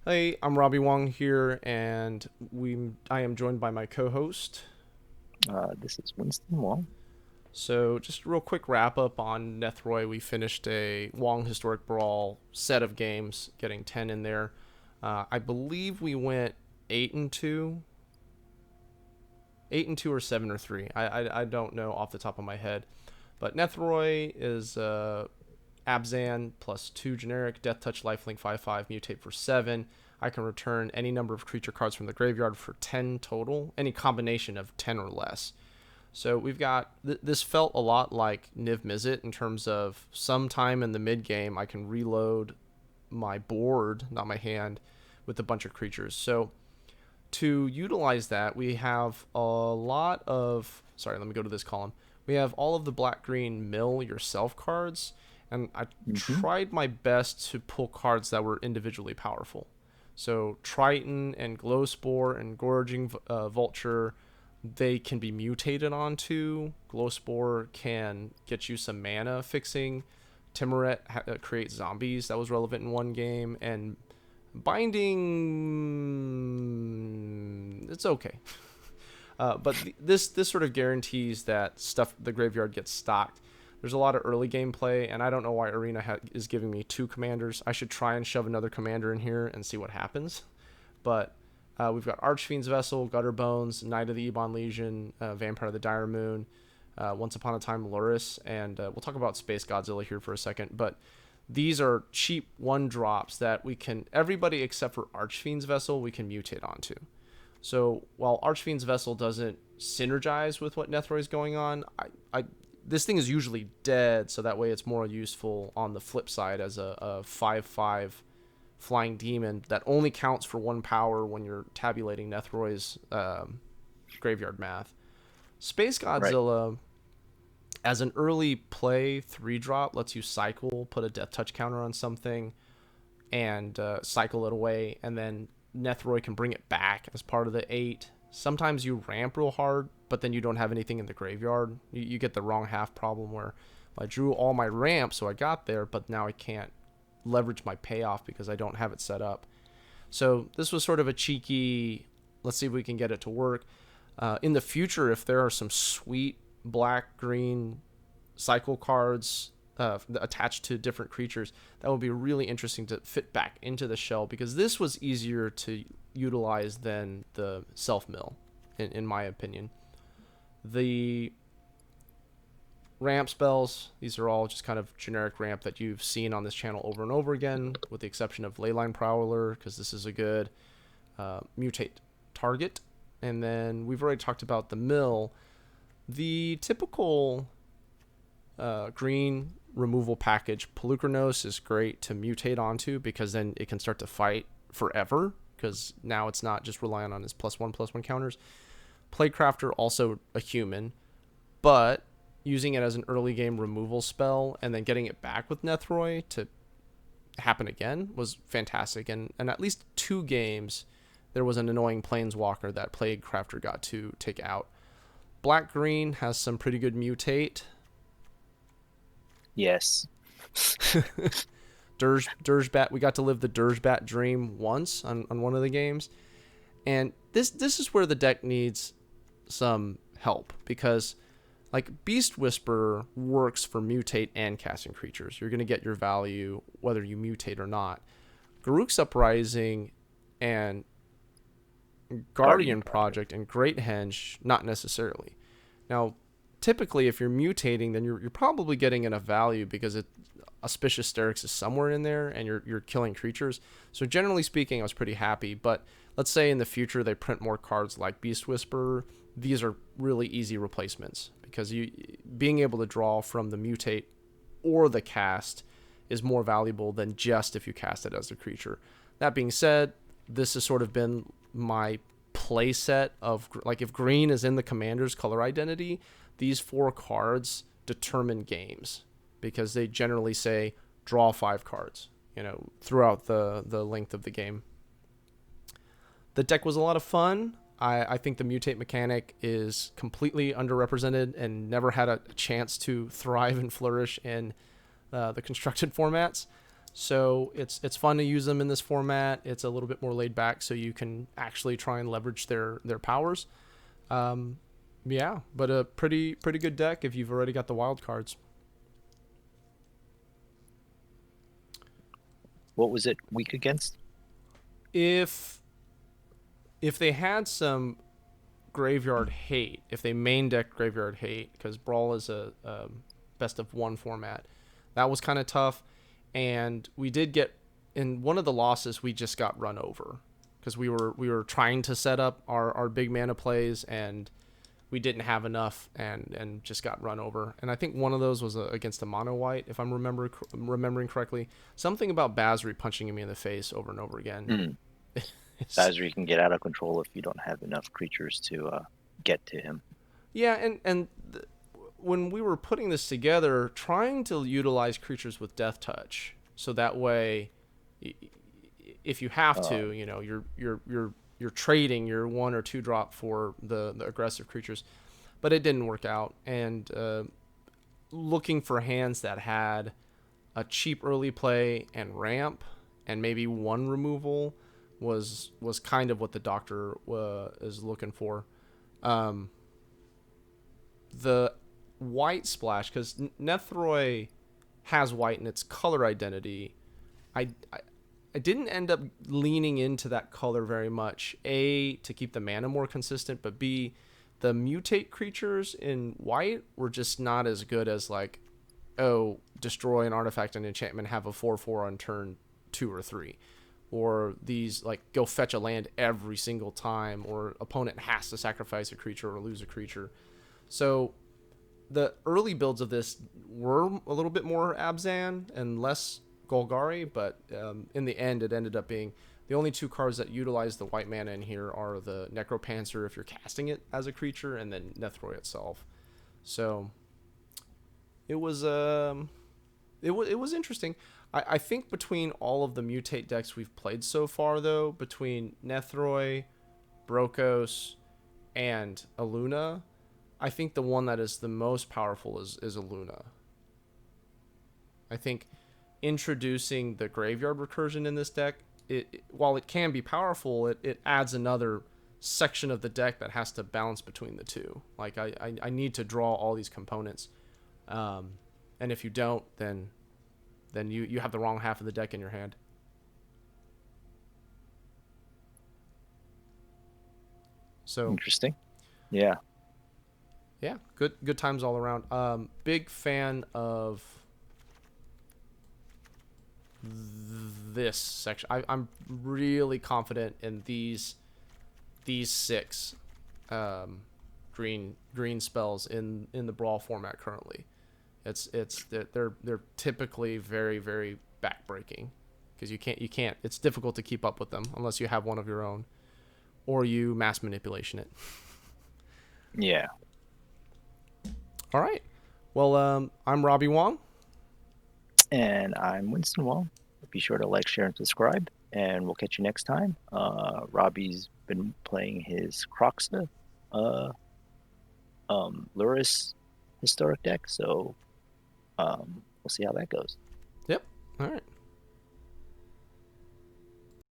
Hey, I'm Robbie Wong here, and I am joined by my co-host. This is Winston Wong. So, just a real quick wrap up on Nethroi. We finished a Wong Historic Brawl set of games, getting 10 in there. I believe we went 8-2, 8-2 or 7-3. I don't know off the top of my head, but Nethroi is Abzan plus 2 generic, Death Touch, Lifelink 5/5, Mutate for 7. I can return any number of creature cards from the graveyard for 10 total, any combination of 10 or less. So we've got, this felt a lot like Niv Mizzet in terms of sometime in the mid game I can reload my board, not my hand, with a bunch of creatures. So to utilize that, we have a lot of, sorry, let me go to this column. We have all of the black-green mill yourself cards, and I Hmm. tried my best to pull cards that were individually powerful. So Triton and Glowspore and Gorging Vulture, they can be mutated onto. Glowspore can get you some mana fixing. Timoret creates zombies. That was relevant in one game. And Binding, it's okay. But this sort of guarantees that stuff the graveyard gets stocked. There's a lot of early game play, and I don't know why Arena is giving me 2 commanders. I should try and shove another commander in here and see what happens. But we've got Archfiend's Vessel, Gutterbones, Knight of the Ebon Legion, Vampire of the Dire Moon, Once Upon a Time Luris, and we'll talk about Space Godzilla here for a second. But these are cheap 1-drops that we can, everybody except for Archfiend's Vessel, we can mutate onto. So while Archfiend's Vessel doesn't synergize with what Nethroi is going on, this thing is usually dead, so that way it's more useful on the flip side as a 5/5 flying demon that only counts for 1 power when you're tabulating Nethroi's graveyard math. Space Right. Godzilla, as an early play 3-drop, lets you cycle, put a death touch counter on something, and cycle it away, and then Nethroi can bring it back as part of the 8. Sometimes you ramp real hard, but then you don't have anything in the graveyard. You get the wrong half problem where I drew all my ramp, so I got there, but now I can't leverage my payoff because I don't have it set up. So this was sort of a cheeky, let's see if we can get it to work. In the future, if there are some sweet black-green cycle cards attached to different creatures, that would be really interesting to fit back into the shell, because this was easier to utilize than the self mill, in my opinion. The ramp spells, these are all just kind of generic ramp that you've seen on this channel over and over again, with the exception of Leyline Prowler, because this is a good mutate target. And then we've already talked about the mill. The typical green removal package, Polukranos, is great to mutate onto, because then it can start to fight forever, because now it's not just relying on his +1/+1 counters. Plaguecrafter, also a human, but using it as an early game removal spell and then getting it back with Nethroi to happen again was fantastic. And at least 2 games, there was an annoying Planeswalker that Plaguecrafter got to take out. Black Green has some pretty good mutate. Yes. Dirgebat, we got to live the Dirgebat dream once on one of the games. And this is where the deck needs some help, because like Beast Whisperer works for mutate and casting creatures. You're going to get your value whether you mutate or not. Garruk's Uprising and Guardian Project and Great Henge, not necessarily. Now, typically, if you're mutating, then you're probably getting enough value, because Auspicious Starrix is somewhere in there, and you're killing creatures. So generally speaking, I was pretty happy. But let's say in the future they print more cards like Beast Whisperer. These are really easy replacements, because you being able to draw from the mutate or the cast is more valuable than just if you cast it as a creature. That being said, this has sort of been my play set of, like, if green is in the commander's color identity, these 4 cards determine games, because they generally say draw 5 cards, throughout the length of the game. The deck was a lot of fun. I think the mutate mechanic is completely underrepresented and never had a chance to thrive and flourish in the constructed formats. So it's fun to use them in this format. It's a little bit more laid back, so you can actually try and leverage their powers. Yeah, but a pretty good deck if you've already got the wild cards. What was it weak against? If they had some graveyard hate, if they main deck graveyard hate, because Brawl is a best of one format, that was kind of tough. And we did get, in one of the losses, we just got run over because we were trying to set up our big mana plays, and we didn't have enough, and just got run over. And I think one of those was against a mono white, if I'm remembering correctly. Something about Basri punching me in the face over and over again. Basri can get out of control if you don't have enough creatures to get to him. Yeah, when we were putting this together, trying to utilize creatures with Death Touch, so that way, if you have to, you're trading your 1 or 2 drop for the aggressive creatures, but it didn't work out. And looking for hands that had a cheap early play and ramp and maybe 1 removal was kind of what the doctor is looking for. The white splash, because Nethroi has white in its color identity. I didn't end up leaning into that color very much. A, to keep the mana more consistent, but B, the mutate creatures in white were just not as good as like, oh, destroy an artifact and enchantment, have a 4/4 on turn 2 or 3. Or these, like, go fetch a land every single time, or opponent has to sacrifice a creature or lose a creature. So the early builds of this were a little bit more Abzan and less Golgari, but in the end, it ended up being the only 2 cards that utilize the white mana in here are the Necropancer if you're casting it as a creature, and then Nethroi itself. So it was interesting. I think between all of the mutate decks we've played so far, though, between Nethroi, Brokos, and Aluna, I think the one that is the most powerful is Aluna. I think introducing the graveyard recursion in this deck, while it can be powerful, it adds another section of the deck that has to balance between the two. Like, I need to draw all these components. And if you don't, then you have the wrong half of the deck in your hand. So interesting. Yeah, good times all around. Big fan of this section. I'm really confident in these 6 green spells in the Brawl format currently. They're typically very, very backbreaking because you can't. It's difficult to keep up with them unless you have one of your own, or you mass manipulation it. Yeah. All right. Well, I'm Robbie Wong. And I'm Winston Wong. Be sure to like, share, and subscribe, and we'll catch you next time. Robbie's been playing his Croxa Luris historic deck, so we'll see how that goes. Yep. All right.